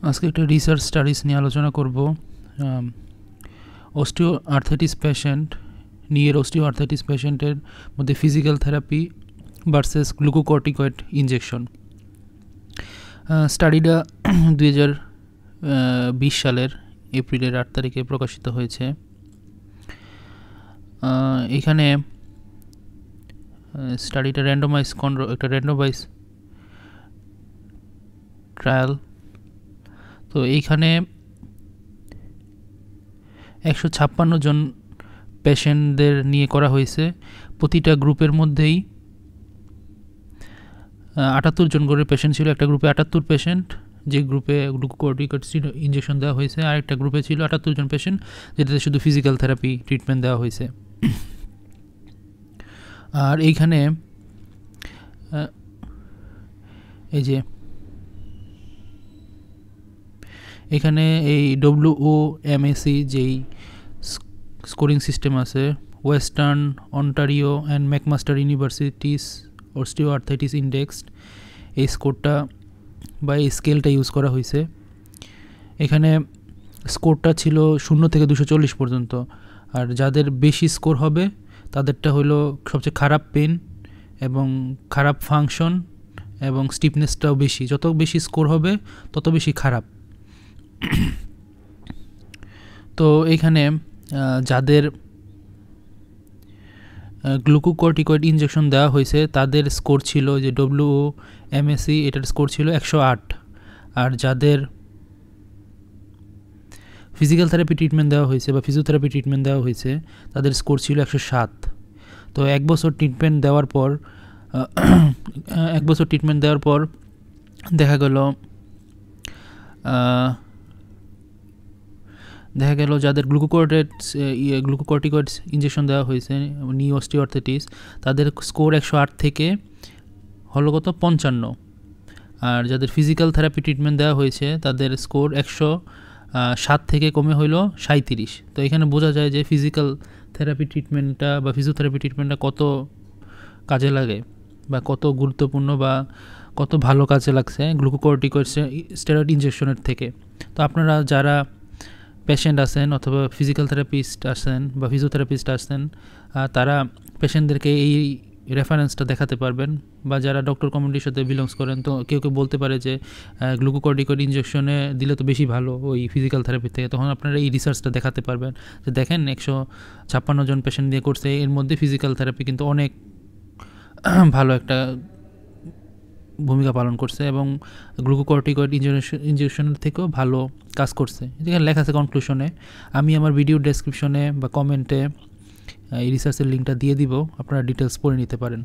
আজকে একটা research studies নিয়ে আলোচনা করব। অস্টিও আর্থাইটিস পেশেন্ট, নিয়ের অস্টিও আর্থাইটিস পেশেন্টের মধ্যে physical therapy versus glucocorticoid injection. স্টাডিটা 2020 সালের এপ্রিলের 8 তারিখে প্রকাশিত হয়েছে। এখানে স্টাডিটা একটা র্যান্ডমাইজ ট্রায়াল। তো এইখানে 156 জন পেশেন্টদের নিয়ে করা হয়েছে। প্রতিটা গ্রুপের মধ্যেই 78 জন করে পেশেন্ট ছিল। একটা গ্রুপে 78 পেশেন্ট, যে গ্রুপে গ্লুকোকর্টিকয়েড ইনজেকশন দেওয়া হয়েছে, আর একটা গ্রুপে ছিল 78 জন পেশেন্ট যেটাতে শুধু ফিজিক্যাল থেরাপি ট্রিটমেন্ট দেওয়া হয়েছে। আর এইখানে এখানে এই WOMAC যেই স্কোরিং সিস্টেম আছে, western Ontario and McMaster universities osteo arthritis index, এই স্কোরটা বা এই স্কেলটা ইউজ করা হয়েছে। এখানে স্কোরটা ছিল 0 থেকে 240 পর্যন্ত। আর যাদের বেশি স্কোর হবে তাদেরটা হলো সবচেয়ে খারাপ পেন এবং খারাপ ফাংশন এবং স্টিফনেসটাও বেশি। যত বেশি স্কোর হবে তত বেশি খারাপ। তো এইখানে যাদের গ্লুকোকর্টিকয়েড ইনজেকশন দেওয়া হয়েছে তাদের স্কোর ছিল, যে WOMAC, এটার স্কোর ছিল 108। আর যাদের ফিজিক্যাল থেরাপি ট্রিটমেন্ট দেওয়া হয়েছে বা ফিজিওথেরাপি ট্রিটমেন্ট দেওয়া হয়েছে তাদের স্কোর ছিল 107। তো এক বছর ট্রিটমেন্ট দেওয়ার পর দেখা গেল যাদের গ্লুকোকর্টিকয়েডস ইনজেকশন দেওয়া হয়েছে নি অস্টিও আর্থাইটিস, তাদের স্কোর 108 থেকে হলো কত 55। আর যাদের ফিজিক্যাল থেরাপি ট্রিটমেন্ট দেওয়া হয়েছে তাদের স্কোর 107 থেকে কমে হইল 37। তো এখানে বোঝা যায় যে ফিজিক্যাল থেরাপি ট্রিটমেন্টটা বা ফিজিওথেরাপি ট্রিটমেন্টটা কত কাজে লাগে বা কত গুরুত্বপূর্ণ বা কত ভালো কাজে লাগছে গ্লুকোকর্টিকয়েড স্টেরয়েড ইনজেকশনের থেকে। তো আপনারা যারা পেশেন্ট আছেন অথবা ফিজিক্যাল থেরাপিস্ট আছেন বা ফিজিওথেরাপিস্ট আছেন, তারা পেশেন্টদেরকে এই রেফারেন্সটা দেখাতে পারবেন। বা যারা ডক্টর কমিউনিটির সাথে বিলংস করেন, তো কেউ বলতে পারে যে গ্লুকোকর্টিকয়েড ইনজেকশনে দিলে তো বেশি ভালো ওই ফিজিক্যাল থেরাপি থেকে, তখন আপনারা এই রিসার্চটা দেখাতে পারবেন যে দেখেন 156 জন পেশেন্ট দিয়ে করছে, এর মধ্যে ফিজিক্যাল থেরাপি কিন্তু অনেক ভালো একটা ভূমিকা পালন করছে এবং গ্লুকোকর্টিকয়েড ইনজেকশনের থেকেও ভালো কাজ করছে। এখানে লেখা আছে কনক্লুশনে। আমি আমার ভিডিও ডেসক্রিপশনে বা কমেন্টে এই রিসার্চের লিঙ্কটা দিয়ে দিব, আপনারা ডিটেলস পড়ে নিতে পারেন।